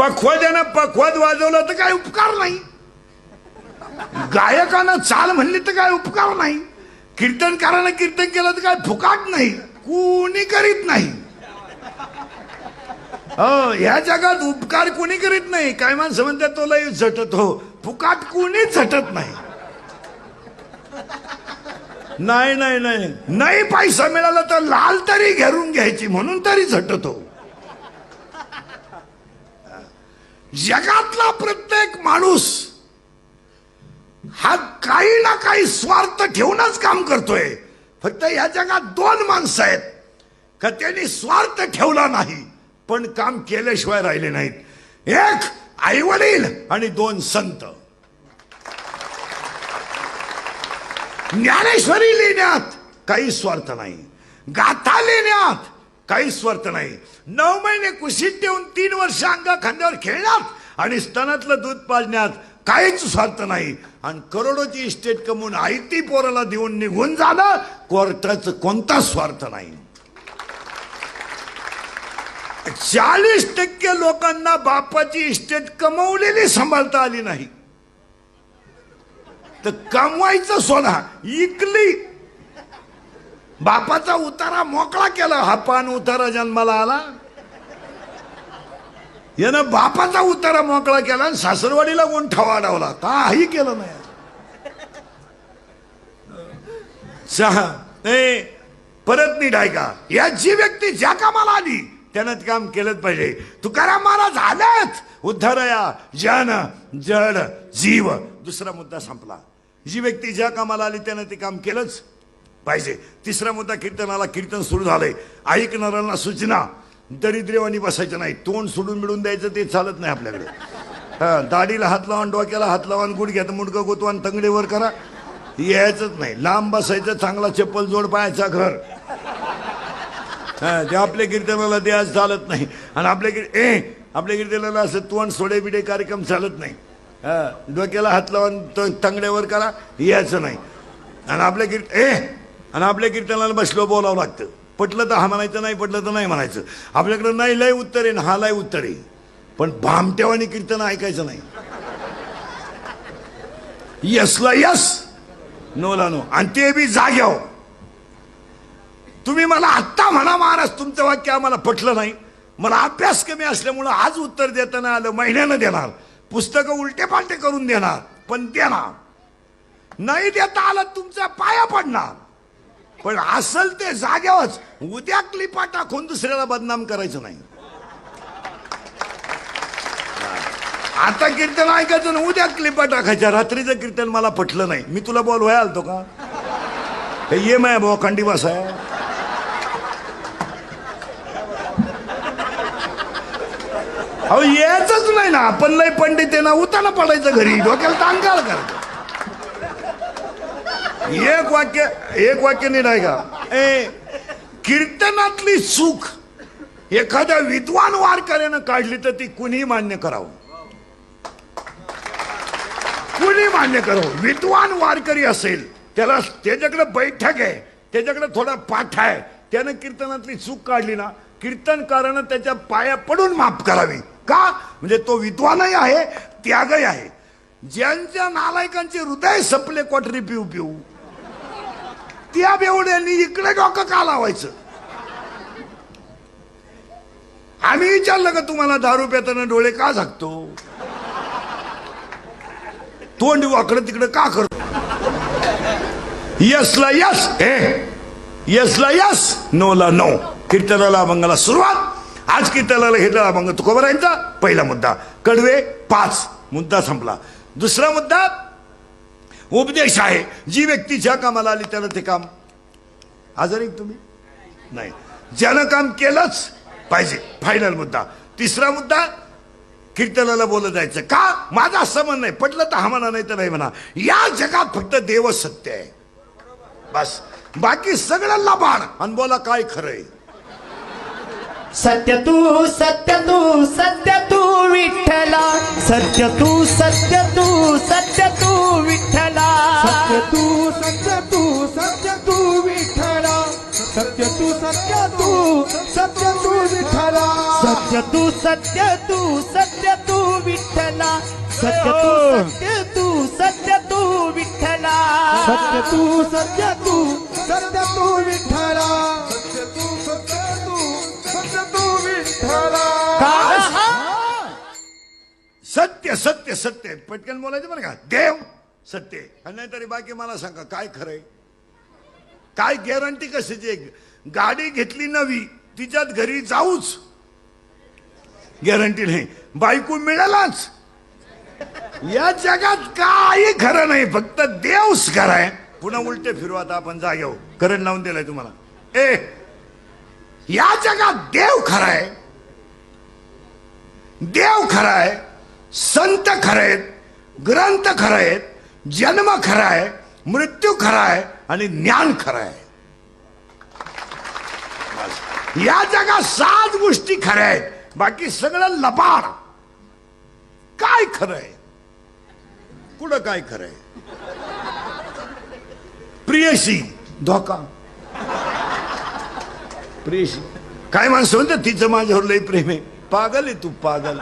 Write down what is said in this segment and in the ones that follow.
पखवाद्यानं पखवाद वाजवलं तर काय उपकार नाही, गायकानं चाल म्हणली तर काय उपकार नाही, कीर्तनकारानं कीर्तन केलं तर काय फुकाट नाही, कोणी करीत नाही. ह्या जगात उपकार कोणी करीत नाही. काय माणसं म्हणतात तो लय झटत हो, फुकाट कोणी झटत नाही. नाही नाही नाही नाही पैसा मिळाला तर लाल तरी घेरून घ्यायची म्हणून तरी झटतो. जगातला प्रत्येक माणूस हा काही ना काही स्वार्थ ठेवूनच काम करतोय. फक्त या जगात दोन माणसं आहेत का त्यांनी स्वार्थ ठेवला नाही पण काम केल्याशिवाय राहिले नाहीत. एक आई वडील आणि दोन संत. ज्ञानेश्वरी लिहिण्यात काही स्वार्थ नाही, गाथा लिहिण्यात काही स्वार्थ नाही, 9 महिने कुशीत ठेवून 3 वर्ष अंगा खांद्यावर खेळण्यात आणि स्तनातलं दूध पाजण्यात काहीच स्वार्थ नाही. आणि करोडोची इस्टेट कमवून आयती पोराला देऊन निघून जाणं कोर्टाचं कोणता स्वार्थ नाही. 40% लोकांना बापाची इस्टेट कमवलेली सांभाळता आली नाही तर कमवायचं सोडा इकली. बापाचा उतारा मोकळा केला, हा पान उतारा जन्माला आला. यानं बापाचा उतारा मोकळा केला आणि सासरवाडीला गोंठा वाढवला, काही केलं नाही. परत नीट ऐका, या जी व्यक्ती ज्या कामाला आली त्यानं ते काम केलंच पाहिजे. तुकाराम महाराज आलेच, उद्धारया जन जड जीव. दुसरा मुद्दा संपला. जी व्यक्ती ज्या कामाला आली त्यानं ते काम केलंच पाहिजे. तिसरा मुद्दा कीर्तनाला. कीर्तन सुरू झालंय, ऐकणाऱ्यांना सूचना, दरिद्रेवानी बसायचं नाही, तोंड सोडून मिळून द्यायचं ते चालत नाही आपल्याकडे. दाढीला हात लावून, डोक्याला हात लावून, गुडघ्यात मुडकं गोतवान, तंगडेवर करा, यायचंच नाही. लांब बसायचं, चांगला चप्पल जोड पायाचा घर. ते आपल्या कीर्तनाला ते आज चालत नाही. आणि आपल्या कीर्तनाला असं तोंड सोडे बिडे कार्यक्रम चालत नाही. डोक्याला हात लावून तंगड्यावर करा, यायचं नाही. आणि आपल्या कीर्तनाला बसलो बोलावं लागतं. पटलं तर हा म्हणायचं, नाही पटलं तर नाही म्हणायचं. आपल्याकडे नाही लय उत्तर आहे, हा लय उत्तर आहे, पण भामट्यावानी कीर्तन ऐकायचं नाही. यसला यस, नोला नो. आणि ते बी जाग्याव. तुम्ही मला आत्ता म्हणा महाराज तुमचं वाक्य आम्हाला पटलं नाही, मला अभ्यास कमी असल्यामुळं आज उत्तर देताना आलं, महिन्यानं देणार, पुस्तकं उलटे पालटे करून देणार, पण देणार. नाही देता आलं तुमच्या पाया पडणार. पण असल ते जाग्यावरच. उद्या क्लिपा टाकून दुसऱ्याला बदनाम करायचं नाही. आता कीर्तन ऐकायचं ना, उद्या क्लिपा टाकायच्या. रात्रीचं कीर्तन मला पटलं नाही, मी तुला बोलवाय आलतो का? ये माय भाऊ खंडी बसाय. अहो यायचंच नाही ना, आपण लय पंडित आहे ना, उताना पडायचं घरी, डोक्याला तांगाळ करायचं. एक वाक्य नीट आहे का? कीर्तनातली चूक एखाद्या विद्वान वारकऱ्यानं काढली तर ती कुणी मान्य करावं, कुणी मान्य करावं. विद्वान वारकरी असेल, त्याला त्याच्याकडे बैठक आहे, त्याच्याकडे थोडा पाठ आहे, त्यानं कीर्तनातली चूक काढली ना, कीर्तनकारानं त्याच्या पाया पडून माफ करावी. का? म्हणजे तो विद्वानही आहे, त्यागही आहे. ज्यांच्या नालायकांचे हृदय सपले क्वाटरी पिऊ पिऊ, त्या बेवड्यांनी इकडे डोकं का लावायचं? आम्ही विचारलं का तुम्हाला दारू पिताना डोळे का झाकतो, तोंड वाकडं तिकडे का करतो? यसला यस, यसला यस, नोला नो. कीर्तनाला अभंगाला सुरुवात. आज कीर्तनाला घेतला अभंग तुकोबारायांचा. पहिला मुद्दा कडवे 5, मुद्दा संपला. दुसरा मुद्दा उपदेश आहे. जी व्यक्ती ज्या कामाला आली त्यानं ते काम. आजारी तुम्ही नाही, ज्यानं काम केलंच पाहिजे. फायनल मुद्दा. तिसरा मुद्दा कीर्तनाला बोलत जायचं. का? माझं असं म्हणणं नाही, पटलं तर हा म्हणा, नाही तर नाही म्हणा. या जगात फक्त देवच सत्य आहे, बस. बाकी सगळं लबाड. आणि बोला काय खरंय. सत्य तू सत्य तू सत्य तू विठ्ठला, सत्य तू सत्य तू सत्य तू विठ्ठला, सत्य तू सत्य तू सत्य तू विठ्ठला, सत्य तू सत्य तू सत्य तू विठ्ठला. सत्य तू सत्य तू सत्य तू विठ्ठला सत्य तू सत्य तू सत्य तू विठ्ठला सत्य तू सत्य तू सत्य तू विठ्ठला सत्य तू सत्य तू सत्य तू विठ्ठला सत्य सत्य सत्य पटकन बोलायचं बरं का देव सत्य आणि नाहीतरी बाकी मला सांगा काय खरंय काय गॅरंटी कशाची गाडी घेतली नवी तिच्यात घरी जाऊच गॅरंटी नाही बायको मिळालाच या जगात काही खरं नाही फक्त देवच खरं आहे पुन्हा उलटे फिरू आता आपण जागेव करंट लावून दिलाय तुम्हाला या जगात देव खरा आहे देव खरा आहे संत खरे आहेत ग्रंथ खरे आहेत जन्म खरा आहे मृत्यू खरा आहे आणि ज्ञान खरं आहे या जगात 7 गोष्टी खऱ्या आहेत बाकी सगळं लबाड काय खरं आहे कुठं काय खरं आहे प्रियशी धोका प्रियशी काय माणसं म्हणतात तिचं माझ्यावर लई प्रेम आहे पागल आहे तू पागल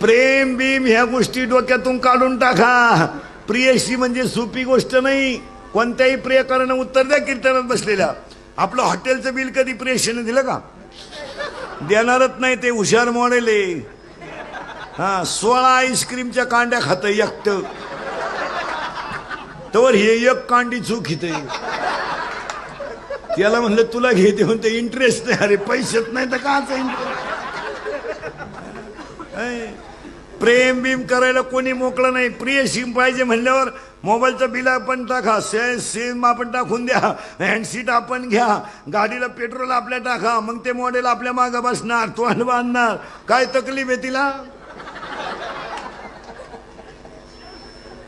प्रेम बीम ह्या गोष्टी डोक्यातून काढून टाका प्रियशी म्हणजे सोपी गोष्ट नाही कोणत्याही प्रियकरानं उत्तर द्या कीर्तनात बसलेल्या आपलं हॉटेलचं बिल कधी प्रियशीने दिलं का देणारच नाही ते हुशार मॉडेल आहे हा 16 आईस्क्रीमच्या कांड्या खात एकट तर हे एक कांडी चूक हित त्याला म्हणलं तुला घेते म्हणते इंटरेस्ट नाही अरे पैसेच नाही तर काच प्रेम बीम करायला कोणी मोकळं नाही प्रियशी पाहिजे म्हणल्यावर मोबाईलचं बिल आपण टाका सिम आपण टाकून द्या हँड सीट आपण घ्या गाडीला पेट्रोल आपल्या टाका मग ते मॉडेल आपल्या मागं बसणार तो बांधणार काय तकलीफ आहे तिला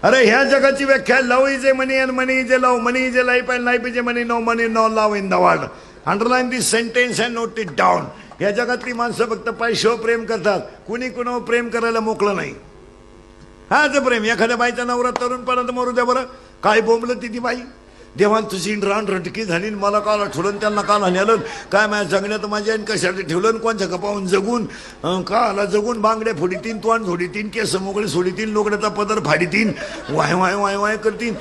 अरे ह्या जगाची व्याख्या love is a money and money is a love money is a life and life is a money no money no love in the world underline this sentence and note it down या जगातली माणसं फक्त पैशावर प्रेम करतात कुणी कुणावर प्रेम करायला मोकळं नाही हा ते प्रेम एखाद्या बाईचा नवरा तरुणपणात मरू द्या बरं काय बोंबलं ती बाई देवान तुझी रान रटकी झाली मला काला ठेवलं त्यांना काला नेलं काय माझ्या जगण्यात माझ्या कशासाठी ठेवलं कोणच्या कपावून जगून काला जगून बांगड्या फोडीतीन तोंड सोडीतीन केस मोकळे सोडीतीन लोकड्याचा पदर फाडीतीन वाय वाय वाय वाय करतीन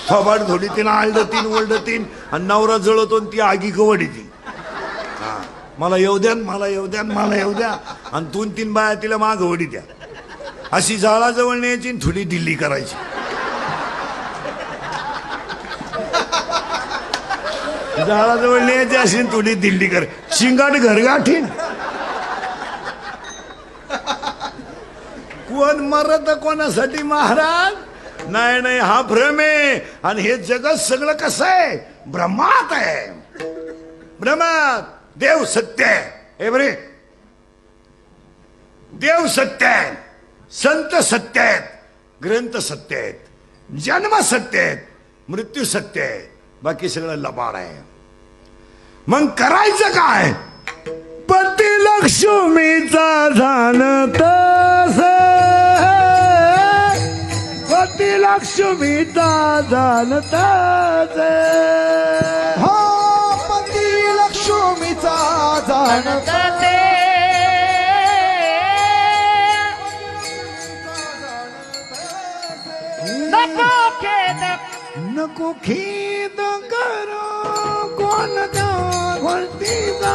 थोबाड झोडीतीन आळडतीन ओलडतीन आणि नवरा जळवतो ती आगी कवडीती मला येऊ द्या मला येऊ द्या मला येऊ द्या आणि 2-3 बाया तिला माग वडी द्या अशी जाळाजवळ न्यायची थोडी दिल्ली करायची जाळाजवळ न्यायची अशी थोडी दिल्ली कर शिंगाट घरगाठी कोण मरत कोणासाठी महाराज नाही नाही हा भ्रम आहे आणि हे जगत सगळं कसं आहे ब्रह्मात आहे ब्रह्मात देव सत्य आहे बरे देव सत्य आहे संत सत्य आहेत ग्रंथ सत्य आहेत जन्म सत्य आहेत मृत्यू सत्य आहे बाकी सगळं लबाड आहे मग करायचं काय पती लक्ष्मीचा जाणत पती लक्ष्मीचा जाणत हो पती लक्ष्मीचा जाणत नको खेद करो कोण त्या गोष्टीचा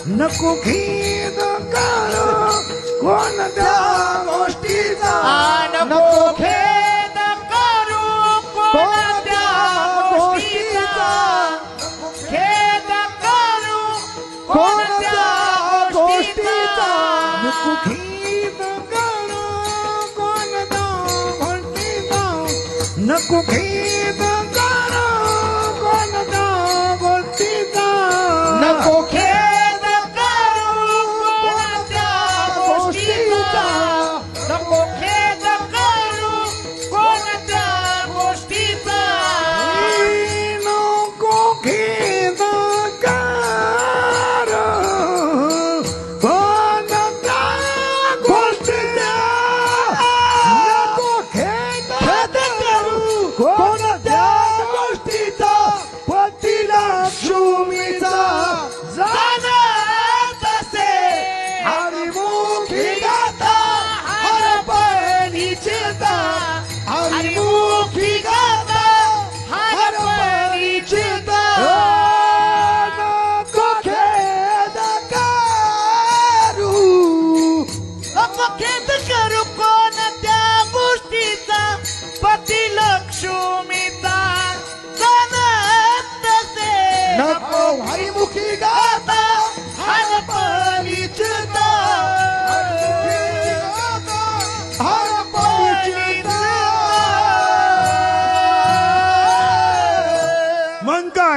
नको खेद करो कोण त्या गोष्टीचा नको खेद करू कोण त्या गोष्टीचा खेद करू कोण त्या गोष्टीचा नको खेद करू कोण त्या गोष्टीचा नको खेद करू कोणत्या गोष्टीचा नको खेद करू कोणत्या गोष्टीचा नको खेद करू कोणत्या गोष्टीचा नको खेद करू कोणत्या गोष्टीचा नको खेद करू कोण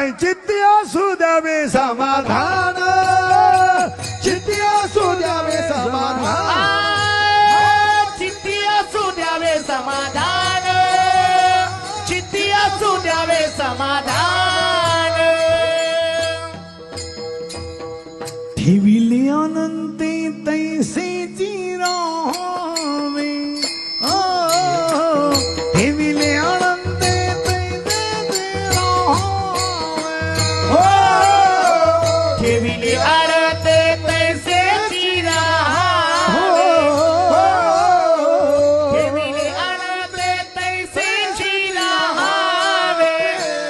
बाई चित्ती असू द्यावे समाधान चित्ती असू द्यावे समाधान चित्ती असू द्यावे समाधान चित्ती असू द्यावे समाधान ठेविले अनंते तैसेची राहावे ठेविले अनंते तैसेची राहावे ठेविले आरते तैसे ठेविले आरते तैसे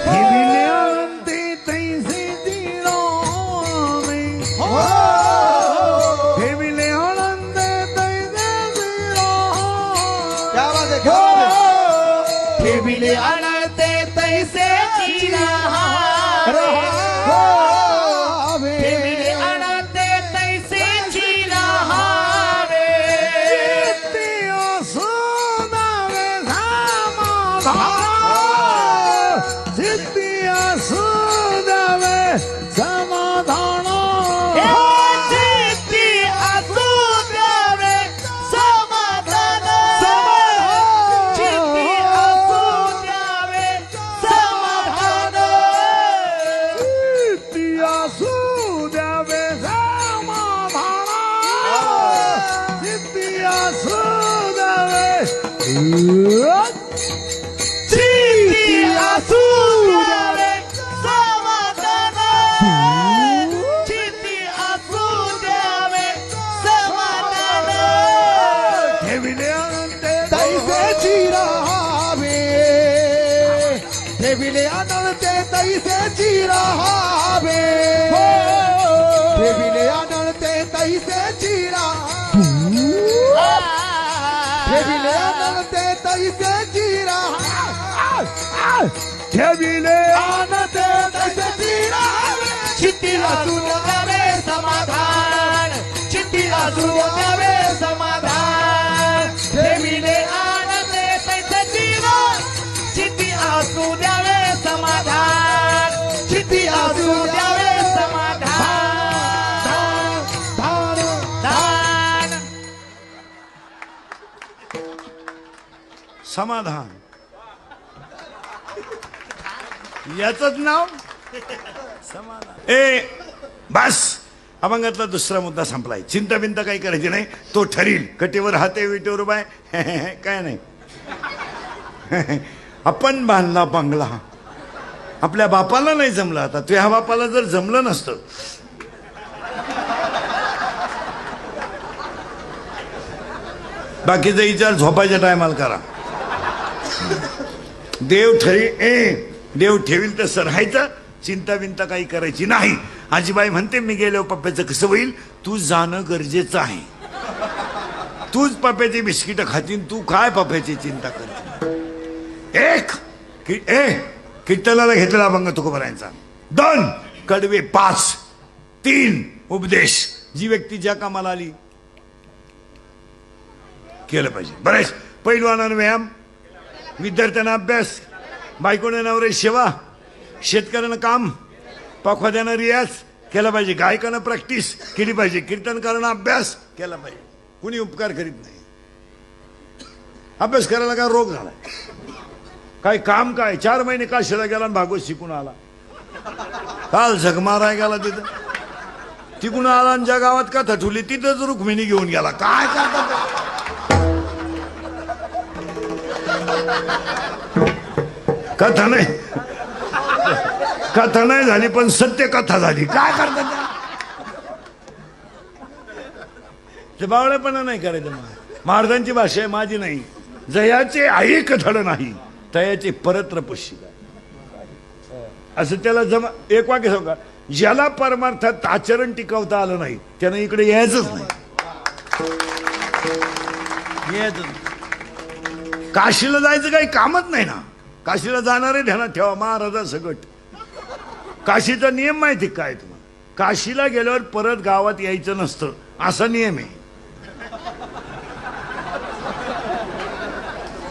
ठेविले अनंते तैसेची राहावे ठेविले अनंते तैसेची राहावे क्या बात है क्या बात है ठेविले आरते तैसे ठेविले आरते तैसे सिद्धी असू द्यावे समाधान चित्ती असू द्यावे समाधान चित्ती असू द्यावे समाधान सिद्धी असू द्यावे समाधान सिद्धी असू द्यावे चित्ती असू द्यावे समाधान चित्ती असू द्यावे समाधान ठेविले अनंते तैसेची राहावे ठेविले अनंते तैसेची राहावे ठेविले अनंते तैसेची ठेविले अनंते तैसेची ठेविले अनंते तैसेची राहावे चित्ती असू द्यावे समाधान चित्ती असू द्यावे समाधान ठेविले आनंदे पैसे चित्ती असू द्यावे समाधान चित्ती असू द्यावे समाधान दान समाधान याच नाव समाधान बस अभंगातला दुसरा मुद्दा संपलाय चिंता बिंता काही करायची नाही तो ठरील कटेवर हाते विटेवर बाय काय नाही आपण बांधला बंगला आपल्या बापाला नाही जमलं आता तुझ्या बापाला जर जमलं नसतं बाकीचा विचार झोपायच्या टायमाला करा देव ठेवील तसं राहायचं चिंता बिंता काही करायची नाही आजीबाई म्हणते मी गेल्यावर पप्प्याचं कसं होईल तू जाणं गरजेचं आहे तूच पप्प्याची बिस्किट खातीन तू काय पप्प्याची चिंता करते कीर्तनाला घेतलेला अभंग तुकोबरायांचा 2 कडवे 5 3 उपदेश जी व्यक्ती ज्या कामाला आली केलं पाहिजे बरेच पैलवानानं व्यायाम विद्यार्थ्यांना अभ्यास बायकोने नवरे सेवा शेतकऱ्यानं काम पाखवाद्यानं रियाज केला पाहिजे गायकानं प्रॅक्टिस केली पाहिजे कीर्तनकारानं अभ्यास केला पाहिजे कुणी उपकार करीत नाही अभ्यास करायला काय रोग झालाय काय काम काय 4 महिने काशीला गेला आणि भागवत शिकून आला काल झगमाराय गेला तिथं तिकून आला आणि ज्या गावात का ठुली तिथंच रुक्मिणी घेऊन गेला काय करतात कथा नाही झाली पण सत्य कथा झाली काय करतात ते बावळेपणा नाही करायचं महाराजांची भाषा आहे माझी नाही जयाचे ऐक धड नाही तयाचे परत्र पुष्य असं त्याला एक वाक्य सांगा ज्याला परमार्थात आचरण टिकवता आलं नाही त्यानं इकडे यायचंच नाही काशीला जायचं काही कामच नाही ना काशीला जाणारे ध्यानात ठेवा महाराजा सगट काशीचा नियम माहिती काय तुम्हाला काशीला गेल्यावर परत गावात यायचं नसतं असा नियम आहे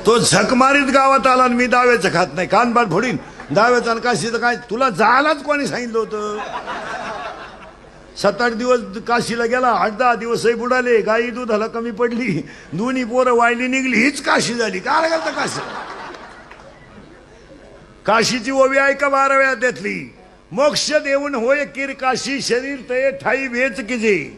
तो झक मारीत गावात आला आणि मी दाव्याचं खात नाही कानबाद फोडीन दहाव्याचा आणि काशीचं काय तुला जायलाच कोणी सांगितलं होतं 7-8 दिवस काशीला गेला 8-10 दिवसही बुडाले गाई दुधाला कमी पडली दोन्ही पोरं वायली निघली हीच काशी झाली काय घालतं काशी काशीची ओवी ऐका 12व्या अध्यायातली मोक्ष देऊन होय किर काशी शरीर तये ठाई वेच किजे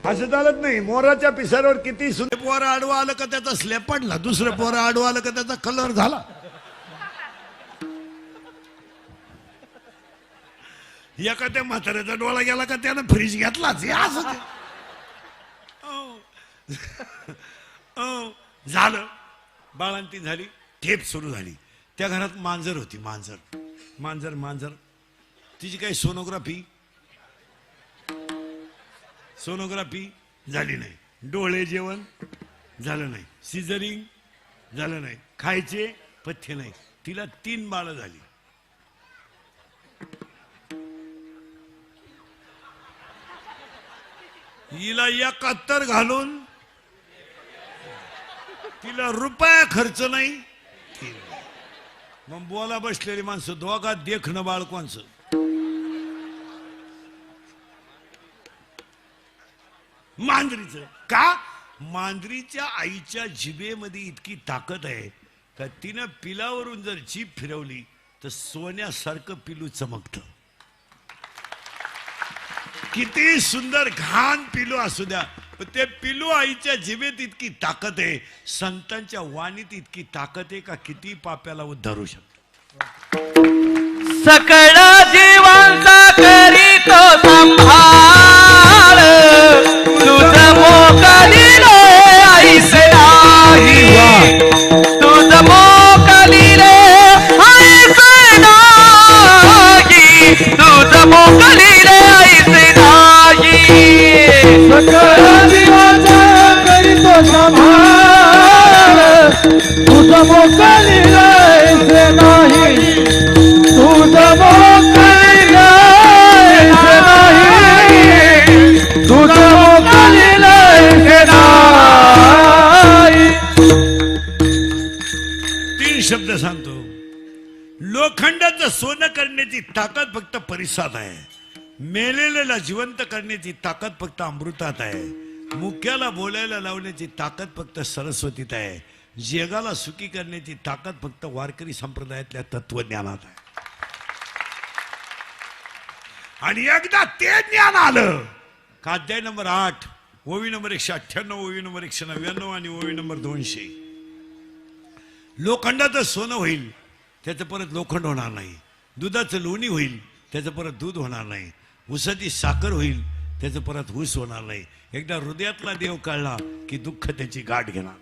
असं चालत नाही मोराच्या पिसाऱ्यावर किती सुंदर पोरं आडवा आलं का त्याचा स्लॅब पडला दुसरं पोरं आडवा आलं का त्याचा कलर झाला एका त्या म्हाताऱ्याचा डोळा गेला का त्यानं फ्रीज घेतलाच हे असं ते. झालं बाळंती झाली ठेप सुरू झाली त्या घरात मांजर होती मांजर मांजर मांजर तिची काही सोनोग्राफी झाली नाही डोळे जेवण झालं नाही सिझरिंग झालं नाही खायचे पथ्य नाही तिला 3 बाळं झाली हिला 71 घालून तिला रुपया खर्च नाही मग बोला बसलेली माणसं दोघात देखणं बाळ कोणचं मांजरीचं का मांजरीच्या आईच्या जिभेमध्ये इतकी ताकद आहे का तिनं पिलावरून जर जीभ फिरवली तर सोन्यासारखं पिलू चमकतं किती सुंदर घाण पिलू असू द्या पण ते पिलू आईच्या जिभेत इतकी ताकद आहे संतांच्या वाणीत इतकी ताकद आहे का किती पाप्याला उद्धारू शकतो सकळ जीवांचा करीतो संभाळ तुझ मोकलीले ऐस नाही तुझ मोकलीले ऐस नाही तुझ मोकलीले ऐस नाही सकळ जीवाचा करीतो संभाळ तुझ मोकलीला ऐसे नाही तुझ मोकलीला ऐसे नाही तुझ मोकलीला ऐसे नाही 3 शब्द सांगतो लोखंडाचं सोनं करण्याची ताकद फक्त परिसात आहे मेलेल्याला जिवंत करण्याची ताकद फक्त अमृतात आहे मुक्याला बोलायला लावण्याची ताकद फक्त सरस्वतीत आहे जगाला सुखी करण्याची ताकद फक्त वारकरी संप्रदायातल्या तत्वज्ञानात आहे आणि एकदा ते ज्ञान आलं का अध्याय नंबर 8 ओवी नंबर 198 ओवी नंबर 199 आणि ओवी नंबर 200 लोखंडाचं सोनं होईल त्याचं परत लोखंड होणार नाही दुधाचं लोणी होईल त्याचं परत दूध होणार नाही ऊसाची साखर होईल त्याचं परत ऊस होणार नाही एकदा हृदयातला देव कळला की दुःख त्याची गाठ घेणार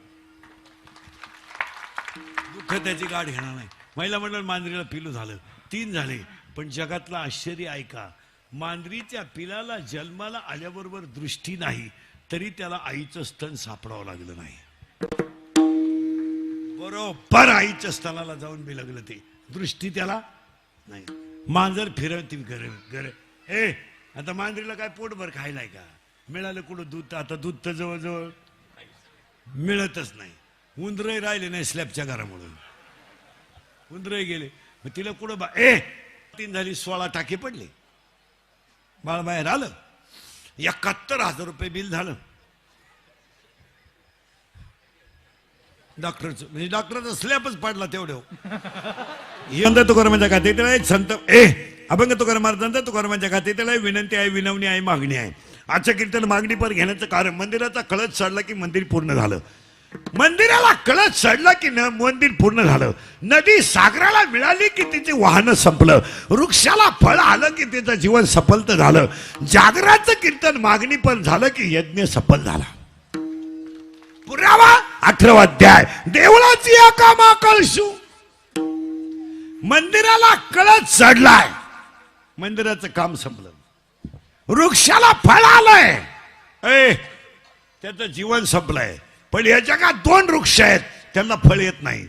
नाही महिला मंडळ मांजरीला पिलू झालं 3 झाले पण जगातलं आश्चर्य ऐका मांजरीच्या पिलाला जन्माला आल्याबरोबर दृष्टी नाही तरी त्याला आईचं स्तन सापडावं लागलं नाही बरोबर आईच्या स्तनाला जाऊन बिलगलं ते दृष्टी त्याला नाही मांजर फिरवती घर ए आता मांजरीला काय पोटभर खायलाय का मिळालं कुठं दूध आता दूध तर जवळजवळ मिळतच नाही उंदरही राहिले नाही स्लॅबच्या घरामुळे उंदरही गेले मग तिला कुठं 3 झाली 16 टाके पडले बाळ बाहेर आलं 71,000 रुपये बिल झालं डॉक्टरचं म्हणजे डॉक्टरचा स्लॅबच पडला तेवढं तुकारामांच्या खाते त्याला एक संत अभंग तुकारामांचा तुकारामांच्या खाते त्याला विनंती आहे विनवणी आहे मागणी आहे आजच्या कीर्तन मागणी पर घेण्याचं कारण मंदिराचा कळस चढला की मंदिर पूर्ण झालं मंदिराला कळस चढला की मंदिर पूर्ण झालं नदी सागराला मिळाली की तिचे वाहन संपलं वृक्षाला फळ आलं की त्याचं जीवन सफल तर झालं जागराचं कीर्तन मागणी पर झालं की यज्ञ सफल झाला पुरावा 18वा अध्याय देवळाची एकामा कळशू मंदिराला कळस चढलाय मंदिराचं काम संपलं वृक्षाला फळ आलंय त्याचं जीवन संपलंय पण या जगात 2 वृक्ष आहेत त्यांना फळ येत नाही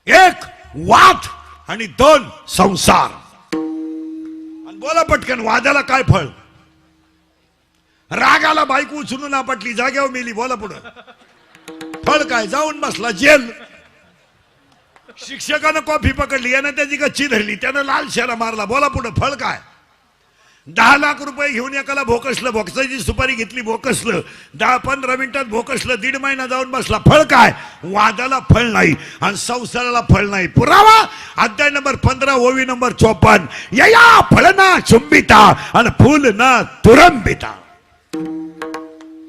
1 वाद आणि 2 संसार आणि बोला पटकन वादाला काय फळ रागाला बायको उचलून आपटली जाग्यावर मेली बोला पुढं फळ काय जाऊन बसला जेल शिक्षकानं कॉफी पकडली यानं त्याची गच्ची धरली, त्यानं लाल शेरा मारला. बोला पुढे फळ काय? 10 लाख रुपये घेऊन एकाला भोकसलं, भोकसाची सुपारी घेतली, भोकसलं. 10-15 मिनिटात भोकसलं, 1.5 महिना जाऊन बसला. फळ काय? वादाला फळ नाही आणि संसाराला फळ नाही. पुरावा अध्याय नंबर 15 ओवी नंबर 54. यया फळ ना चुंबिता आणि फुल ना तुरंबिता.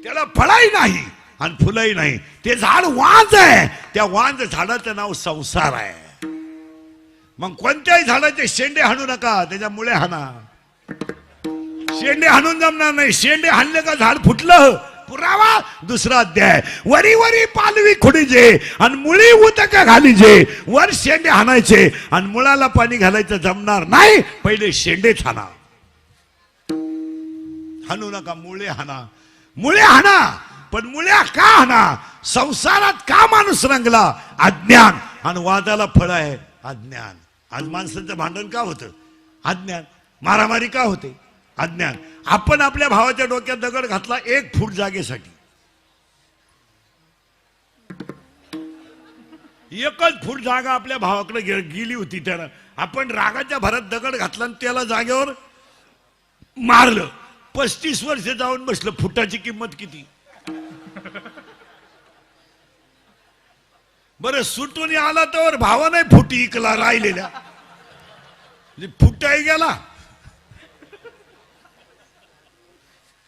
त्याला फळही नाही आणि फुलही नाही. ते झाड वांज आहे, त्या वांज झाडाचं नाव संसार आहे. मग कोणत्याही झाडाचे शेंडे हाणू नका, त्याच्या मुळे हाणा. शेंडे हाणून जमणार नाही. शेंडे हाणले का झाड फुटलं. पुरावा 2रा अध्याय. वरी वरी पालवी खुडीजे आणि मुळी उदक घालीजे. वर शेंडे हाणायचे आणि मुळाला पाणी घालायचं जमणार नाही. पहिले शेंडेच हाणा. हाणू नका, मुळे हाणा. मुळे हाणा, पण मुळ्या का हाणा? संसारात का माणूस रंगला? अज्ञान. आणि वादाला फळ आहे अज्ञान. आज माणसाचं भांडण का होतं? अज्ञान. मारामारी का होते? अज्ञान. आपण आपल्या भावाच्या डोक्यात दगड घातला 1 फूट जागेसाठी. 1 फूट जागा आपल्या भावाकडे गेली होती. त्यानं आपण रागाच्या भरात दगड घातला आणि त्याला जागेवर मारलं. 35 वर्ष जाऊन बसलं. फुटाची किंमत किती? बरं सुटून आला तर भावाने फुटी इकला राहिलेल्या. फुटाही गेला.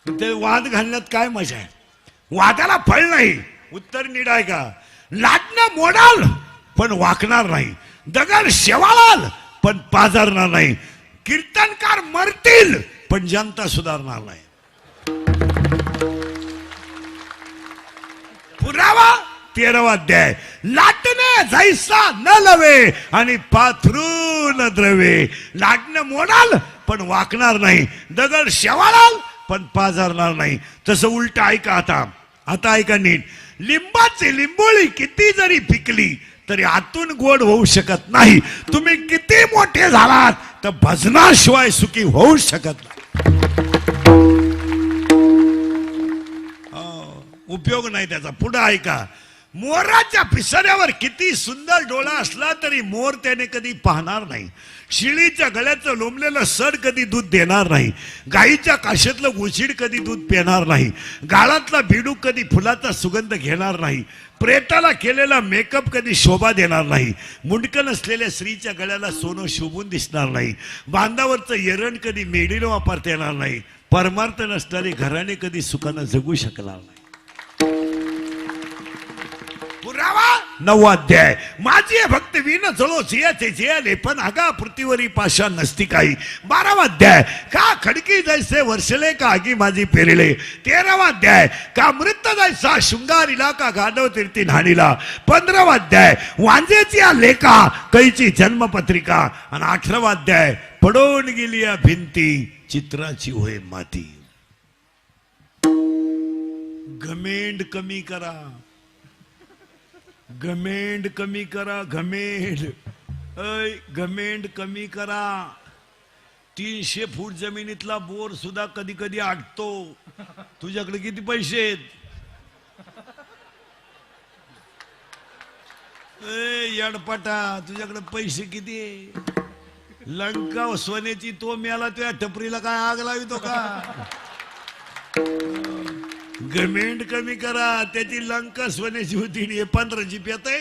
ते वाद घालण्यात काय मजा आहे? वादाला फळ नाही. उत्तर नीट आहे का? लाटणं मोडाल पण वाकणार नाही. दगड शेवाळाल पण पाजारणार नाही. कीर्तनकार मरतील पण जनता सुधारणार नाही. पुरावा 13वा अध्याय. लाटणे जैसा न लवे आणि पाथरून द्रवे. लाटणं मोडाल पण वाकणार नाही. दगड शेवाळाल पण पाजारणार नाही. तसं उलट ऐका. आता ऐका नीट. लिंबाची लिंबोळी किती जरी पिकली तरी आतून गोड होऊ शकत नाही. तुम्ही किती मोठे झालात तर भजनाशिवाय सुखी होऊ शकत नाही. उपयोग नाही त्याचा. पुढे ऐका. मोराच्या पिसाऱ्यावर किती सुंदर डोळा असला तरी मोर त्याने कधी पाहणार नाही. शिळीच्या गळ्याचं लोंबलेलं सड कधी दूध देणार नाही. गाईच्या काशेतलं गुशीड कधी दूध पिणार नाही. गाळातला भिडूक कधी फुलाचा सुगंध घेणार नाही. प्रेताला केलेला मेकअप कधी शोभा देणार नाही. मुंडकं नसलेल्या स्त्रीच्या गळ्याला सोनं शोभून दिसणार नाही. बांधावरचं एरण कधी मेडीनं वापरता येणार नाही. परमार्थ नसणारे घराणे कधी सुखानं जगू शकणार नाही. पुरावा 9वा अध्याय. माझे भक्त विन चलो जियाचे जियाले पण आगा पृथ्वीवरी पाशा नसती काही. 12वा अध्याय. का खडकी जैसे वर्षले का आगी माझी पेरले. 13वा अध्याय. का मृत जैसा शृंगारीला का गाढव तीर्थी न्हाणीला. 15वा अध्याय. वांजेची लेखा कैची जन्मपत्रिका. आणि 18वा अध्याय. पडून गेली या भिंती चित्राची होय माती. घमेंड कमी करा. घमेंड कमी करा. घमेंड घमेंड कमी करा. 300 फूट जमिनीतला बोर सुद्धा कधी कधी आटतो. तुझ्याकडे किती पैसे आहेत? यडपटा तुझ्याकडे पैसे किती आहे? लंका सोन्याची तो मेला तुझ्या टपरीला काय आग लावितो का? घमेंड कमी करा. त्याची लंका सोन्याची होती. 15 जीप येत आहे.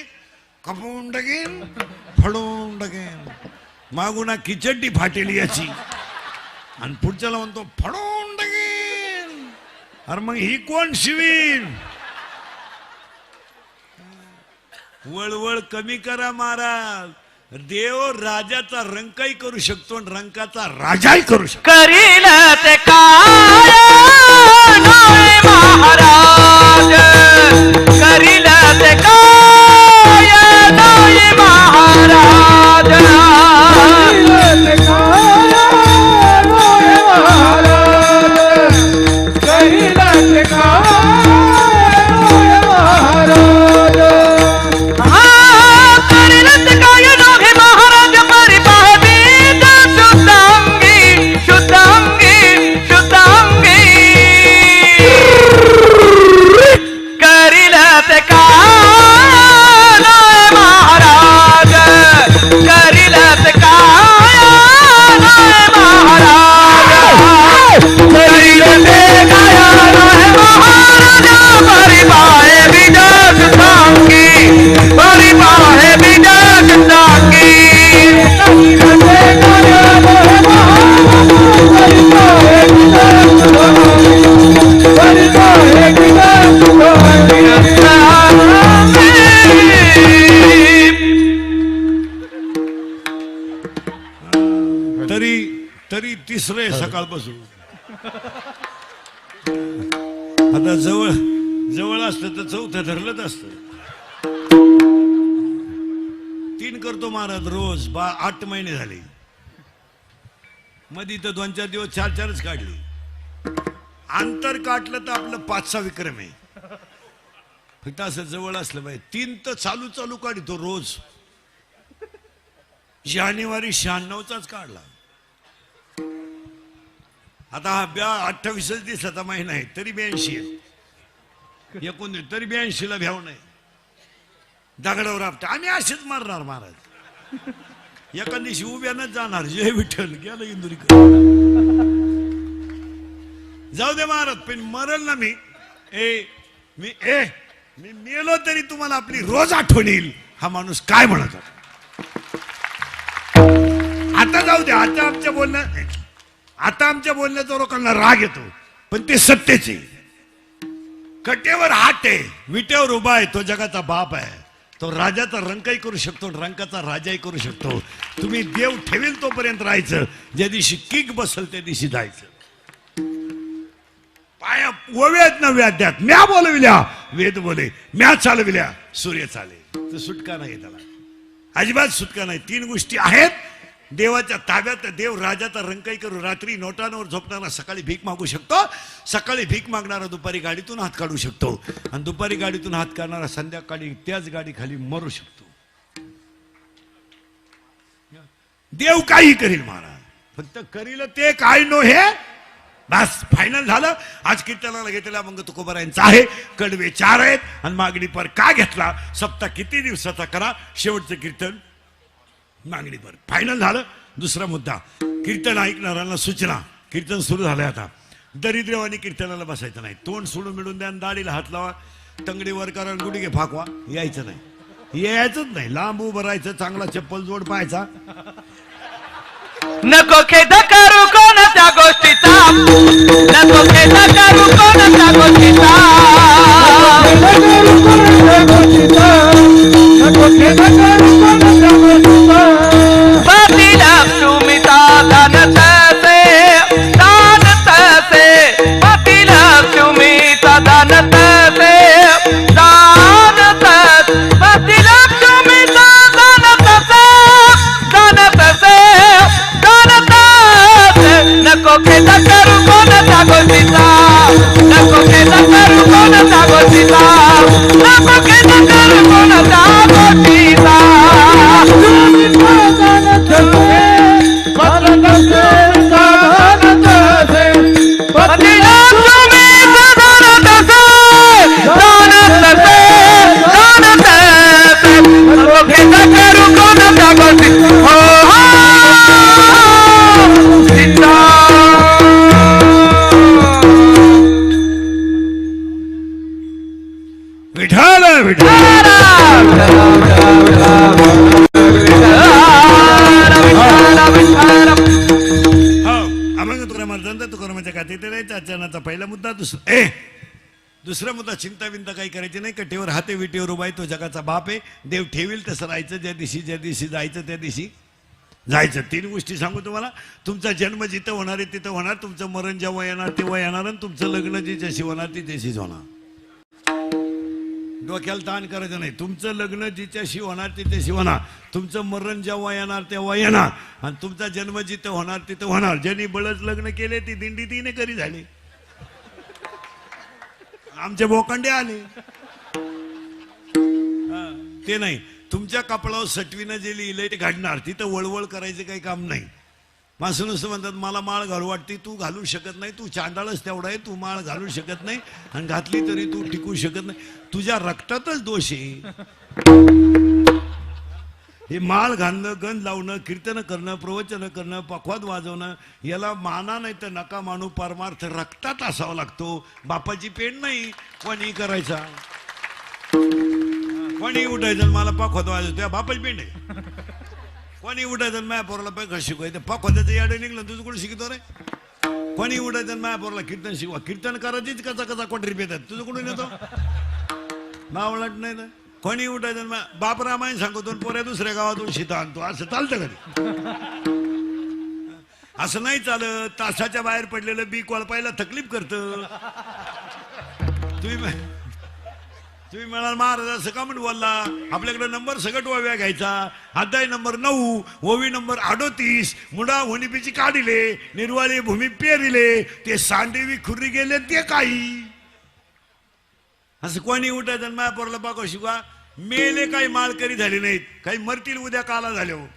कपून टाकेन फडून टाकेन. मागून खिचडी फाटेली याची आणि पुढच्याला म्हणतो फडून टाकेन. अरे मग ही कोण शिवीन? वळवळ कमी करा महाराज. देव राजाचा रंकाही करू शकतो आणि रंकाचा राजाही करू शकतो. करील ते काय नोय महाराज. करील ते काय नोय महाराज. करील ते काय नोय महाराज. करील ते काय नोय महाराज. करील ते काय नोय महाराज. परिपाती शुद्धांगी शुद्धांगी शुद्धांगी. करील ते काय तरी तिसरं आहे सकाळपासून. आता जवळ जवळ असतं तर चौथं धरलंच असतं. 3 करतो महाराज रोज 8 महिने झाले. मध्ये तर 2-4 दिवस 4-4च काढले. अंतर काटलं तर आपलं 5सा विक्रम आहे. फक्त असं जवळ असलं पाहिजे. 3 तर चालू चालू काढतो रोज. जानेवारी 96चाच काढला. आता हा 28 दिवसाचा महिना आहे तरी 82 आहे. 19 तरी 82ला भ्याव नाही. दगडावर आपटा आम्ही असेच मारणार महाराज. एका दिवशी उभ्यानच जाणार. जय विठ्ठल गेलं इंदुरीकर. जाऊ दे महाराज पण मरल ना मी. मी मेलो तरी तुम्हाला आपली रोज आठवण येईल. हा माणूस काय म्हणत होता. आता जाऊ दे. आता आमच्या बोलण्याचा लोकांना राग येतो पण ते सत्तेचे. कटेवर हात आहे विटेवर उभा आहे तो जगाचा बाप आहे. तो राजाचा रंकही करू शकतो रंकाचा राजाही करू शकतो. तुम्ही देव ठेवेल तोपर्यंत राहायचं. ज्या दिवशी किक बसल त्या दिवशी जायचं. पाया ओव्यात न व्याद्यात म्या बोलविल्या वेद बोले म्या चालविल्या सूर्य चाले. तर सुटका नाही त्याला अजिबात सुटका नाही. 3 गोष्टी आहेत देवाच्या ताब्यात. देव राजाचा रंकही करू. रात्री नोटांवर झोपणारा सकाळी भीक मागू शकतो. सकाळी भीक मागणारा दुपारी गाडीतून हात काढू शकतो. आणि दुपारी गाडीतून हात काढणारा संध्याकाळी त्याच गाडी खाली मरू शकतो. देव काही करील महाराज. फक्त करील ते काय नो हे बस फायनल झालं. आज कीर्तनाला घेतलेला मग तुकोबारायांचा आहे. कडवे 4 आहेत आणि मागणी पर का घेतला. सप्ताह किती दिवसाचा करा. शेवटचं कीर्तन मागणी पर फायनल झालं. दुसरा मुद्दा कीर्तन ऐकणाऱ्यांना सूचना. कीर्तन सुरू झालंय आता. दरिद्रवानी कीर्तनाला बसायचं नाही. तोंड सोडून मिळून द्या. दाढीला हात लावा. तंगडी वर करा. गुडघे फाकवा. यायचं नाही. यायचंच नाही. लांब उभं राहायचं. चांगला चप्पल जोड पाहायचा. नको खेद करू कोणत्या गोष्टीचा. नको खेद करू कोणत्या गोष्टीचा. पती लक्ष्मी दान तसे दान तसे. पती लक्ष्मी दान तसे दान तस. पती लक्ष्मी दान तसे दान तसे. नको खेद करू कोणत्या गोष्टीचा. नको खेद करू कोणत्या गोष्टीचा. नको खेद करू कोणत्या गोष्टीचा. विठाल विठाल अभंग तुकारामार्जंत तुकारामाच्या खात्यात राहायचं. आचरणाचा पहिला मुद्दा. दुसरा मुद्दा चिंता विंता काही करायची नाही. कटेवर हाते विटेवर उभा आहे तो जगाचा बाप आहे. देव ठेवील तसं राहायचं. ज्या दिवशी जायचं त्या दिवशी जायचं. 3 गोष्टी सांगू तुम्हाला. तुमचा जन्म जिथं होणार आहे तिथं होणार. तुमचं मरण जेव्हा येणार तेव्हा येणार. आणि तुमचं लग्न जिच्याशी होणार ती त्याशीच होणार. डोक्याला ताण करायचं नाही. तुमचं लग्न जिच्याशी होणार तिच्याशी होणार. तुमचं मरण जेव्हा येणार तेव्हा येणार. आणि तुमचा जन्म जिथं होणार तिथं होणार. ज्यांनी बळच लग्न केले ती दिंडी 3 करी झाली. आमचे बोकांडे आले. ते नाही. तुमच्या कपडावर सटवीनं जे लिहिलंय ते घडणार. तिथं वळवळ करायचं काही काम नाही. माणसं नुसतं म्हणतात मला माळ घालू वाटते. तू घालू शकत नाही. तू चांडाळच तेवढा आहे. तू माळ घालू शकत नाही. आणि घातली तरी तू टिकू शकत नाही. तुझ्या रक्तातच दोष आहे. हे माळ घालणं गंध लावणं कीर्तन करणं प्रवचन करणं पखवाद वाजवणं याला माना नाही तर नका मानू. परमार्थ रक्तात असावा लागतो. बापाची पेंड नाही. कोणी करायचा कोणी उठायचं मला पखवाद वाजवतो त्या बापाची पेंड आहे. कोणी उठायचं माया पोराला पैका शिकवायचं. पखवाद्याचं याडे निघलं तुझं कुठे शिकतो रे. कोणी उठायचं माया पोराला कीर्तन शिकवा. कीर्तन करायचीच कसा कसा कोटरी पेतात तुझं कुठून येतो. मावळट नाही ना. कोणी उठायचं बाप रामायण सांगतो. पोऱ्या दुसऱ्या गावातून सीता आणतो. असं चालतं कधी. असं नाही चालत. तासाच्या बाहेर पडलेलं बी कोळपायला तकलीफ करतं. तुम्ही म्हणाल महाराज असं का म्हणून बोलला. आपल्याकडे नंबर सगट ओव्या घ्यायचा. अध्याय नंबर 9, ओवी नंबर 38. मुडा होणीपीची काढिले, निर्वाळी भूमी पेरिले, ते सांडेवी खुर्री गेले ते काही. असं कोणी उठायचं आणि मायापोरला बाको शिकवा. मेले काही माळकरी झाले नाहीत, काही मरतील उद्या काला झाले. हो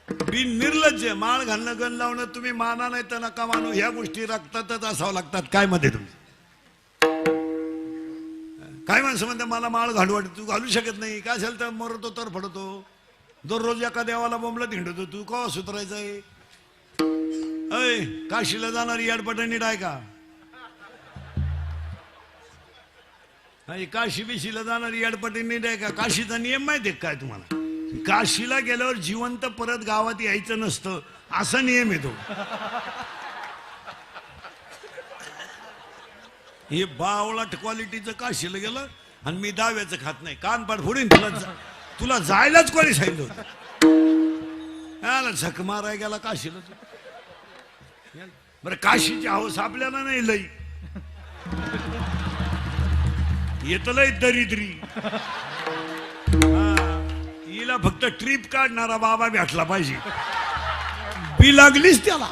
बिन निर्लज्ज माळ घालणं, गण लावणं तुम्ही माना नाही तर नका मानू. ह्या गोष्टी रक्तातच असावं लागतात. काय मध्ये तुम्ही काय माणसं म्हणते मला माळ घालू वाटत. तू घालू शकत नाही. काय असेल तर मरतो तर पडतो. दररोज एका देवाला बोंबला धिंडतो. तू का सुधरायचं आहे. अय काशीला जाणारी याडपटाणी डाय का. काशी बिशीला जाणारी याडपटाणी डाय का. काशीचा नियम माहिती काय तुम्हाला. काशीला गेल्यावर जिवंत परत गावात यायचं नसतं असा नियम येतो. हे बावळाट क्वालिटीचं काशीला गेलं आणि मी दाव्याचं खात नाही. कान पाड फोडीन तुला जायलाच कोणी सांगितलं होतं. झक माराय गेला काशीला. बरं काशीची हौस आपल्याला नाही लई. येत लय दरिद्री. हिला फक्त ट्रिप काढणारा बाबा भेटला पाहिजे. बी लागलीच त्याला.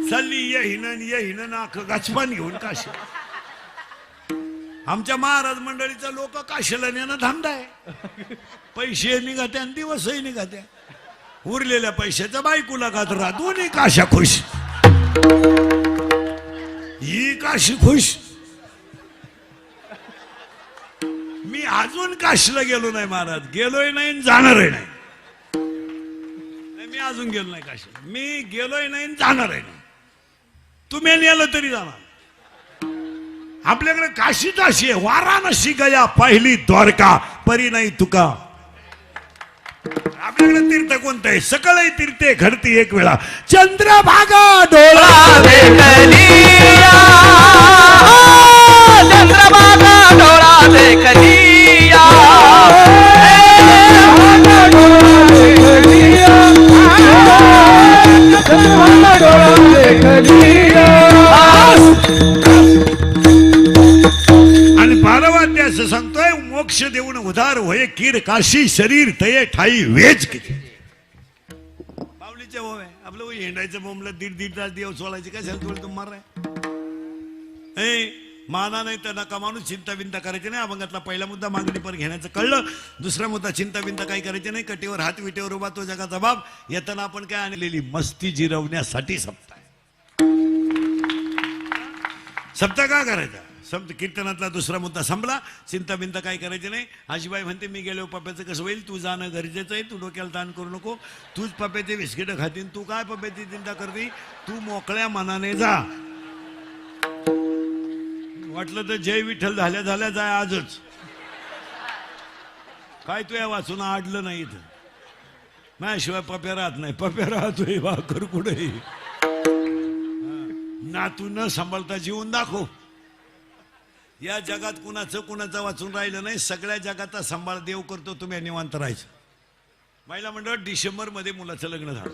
चालली ये नाक गाचपान घेऊन काशी. आमच्या महाराज मंडळीचा लोक काशीला नेणं धंदा आहे. पैसे निघत्या आणि दिवसही निघत्या. उरलेल्या पैशाच्या बायकोला गाजरा. दोन्ही काशा खुश. ही काशी खुश. मी अजून काशीला गेलो नाही महाराज. गेलोय नाही जाणारही नाही. मी अजून गेलो नाही काशीला. मी गेलोय नाही जाणारही नाही. तुम्ही नेलं तरी जाणार. आपल्याकडे काशीच अशी आहे. वाराणसी गया पहिली द्वारका परी नाही तुका. आपल्याकडे तीर्थ कोणतं आहे. सकळही तीर्थे घडती एक वेळा. चंद्रभागा डोळा देखलिया, चंद्रभागा डोळा देखलिया, आणि 12वाद्य असं सांगतोय. मोक्ष देऊन उधार होय कीर काशी शरीर तये ठाई वेच किती. बावलीच्या आहे आपलं हिंडायचं बोंबलं. दीड तास दिवस सोडायचे. काय थोडं तुम मार माना नाही तर नका माणूस. चिंता बिंता करायची नाही. अभंगातला पहिला मुद्दा मागणी पर घेण्याचं कळलं. दुसरा मुद्दा चिंता बिंता काही करायची नाही. कटीवर हात विटेवर उभा तो जगाचा बाप. येताना आपण काय आणलेली मस्ती जिरवण्यासाठी सप्ताह. सप्ताह का करायचा. समजा कीर्तनातला दुसरा मुद्दा संपला. चिंता बिंता काही करायची नाही. आजीबाई म्हणते मी गेलो पप्प्याचं कसं होईल. तू जाणं गरजेचं आहे. तू डोक्याला ताण करू नको. तूच पप्प्याचे बिस्किटं खातीन. तू काय पप्प्याची चिंता करते. तू मोकळ्या मनाने जा. वाटलं तर जय विठ्ठल झाल्या झाल्या जाय आजच. काय तू या वाचून आडलं नाही इथं. माझ्याशिवाय पप्या राहत नाही. पप्या राहतोय भाकर कुठे. ना तू न सांभाळता जीवन दाखव. या जगात कुणाचं वाचून राहिलं नाही. सगळ्या जगाचा सांभाळ देव करतो. तुम्ही निवांत राहायचं. महिला मंडळ डिसेंबरमध्ये मुलाचं लग्न झालं.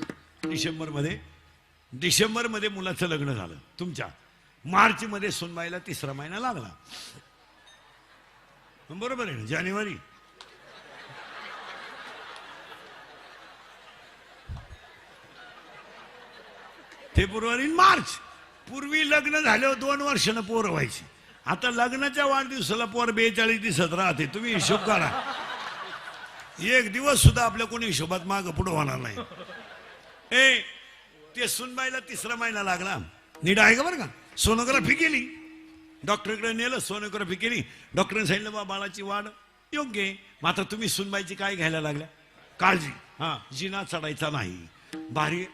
डिसेंबरमध्ये मुलाचं लग्न झालं तुमच्या. मार्चमध्ये सुनबाईला 3रा महिना लागला. बरोबर आहे ना. जानेवारी फेब्रुवारी मार्च. पूर्वी लग्न झाल्यावर 2 वर्षानं पोरं व्हायची. आता लग्नाच्या वाढदिवसाला पोर 42 दिवसात राहते. तुम्ही हिशोब करा. एक दिवस सुद्धा आपल्या कोणी हिशोबात मागं पुढं होणार नाही. ते सुनबाईला 3रा महिना लागला. नीट आहे का बरं का. सोनोग्राफी केली. डॉक्टरकडे नेलं. सोनोग्राफी केली. डॉक्टरने सांगितलं बा बाळाची वाढ योग्य आहे. मात्र तुम्ही सुनबाईची काय घ्यायला लागल्या काळजी. जिना चढायचा नाही. भारी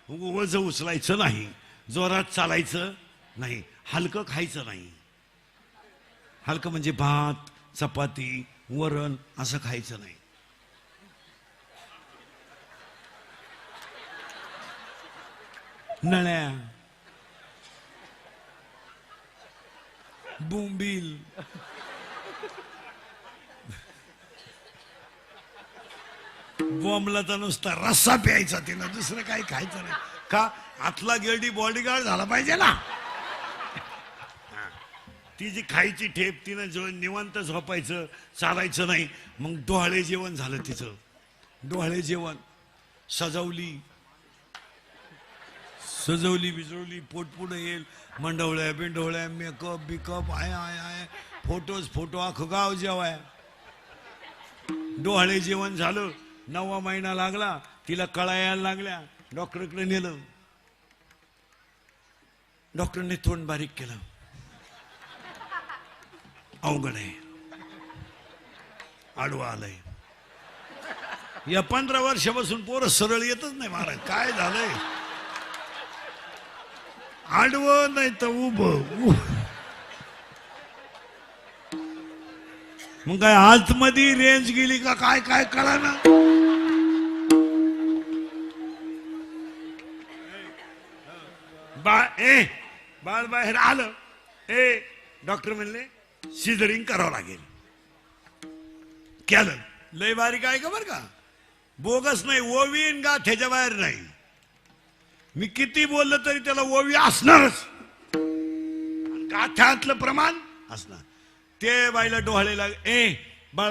वजन उचलायचं नाही. जोरात चालायचं नाही. हलकं खायचं नाही. हलकं म्हणजे भात चपाती वरण असं खायचं नाही. नळ्या बोंबील बॉम्बला नुसता रस्सा प्यायचा तिला, दुसरं काही खायचं नाही. का आतला गिरडी बॉडीगार्ड झाला पाहिजे ना. ती जी खायची ठेप तिनं जो निवांत झोपायचं, चालायचं नाही. मग डोहाळे जेवण झालं तिचं. डोहाळे जेवण सजवली बिजवली, पोट पुढे येईल, मंडवळ्या बिंडवळ्या, मेकअप बिकअप, आय फोटो अख्खं गाव जेवाय. डोहाळे जेवण झालं. 9वा महिना लागला, तिला कळा यायला लागल्या. डॉक्टरकडे नेलं. डॉक्टरने तोंड बारीक केलं. अवघड आहे, आडवा आलंय. या 15 वर्षापासून पोरं सरळ येतच नाही महाराज. काय झालंय? आडवं नाही तर उभं. मग काय आतमध्ये रेंज गेली का काय काय कळा ना. बाळ बाहेर आलं. डॉक्टर म्हणले सिझरिंग करावं लागेल. केलं. लय बारीक आहे का बरं का, बोगस नाही. ओवी न गाठ ह्याच्या बाहेर नाही. मी किती बोललं तरी त्याला ओवी असणारच, गाठातलं प्रमाण असणार. ते बाईला डोहाळे लाग.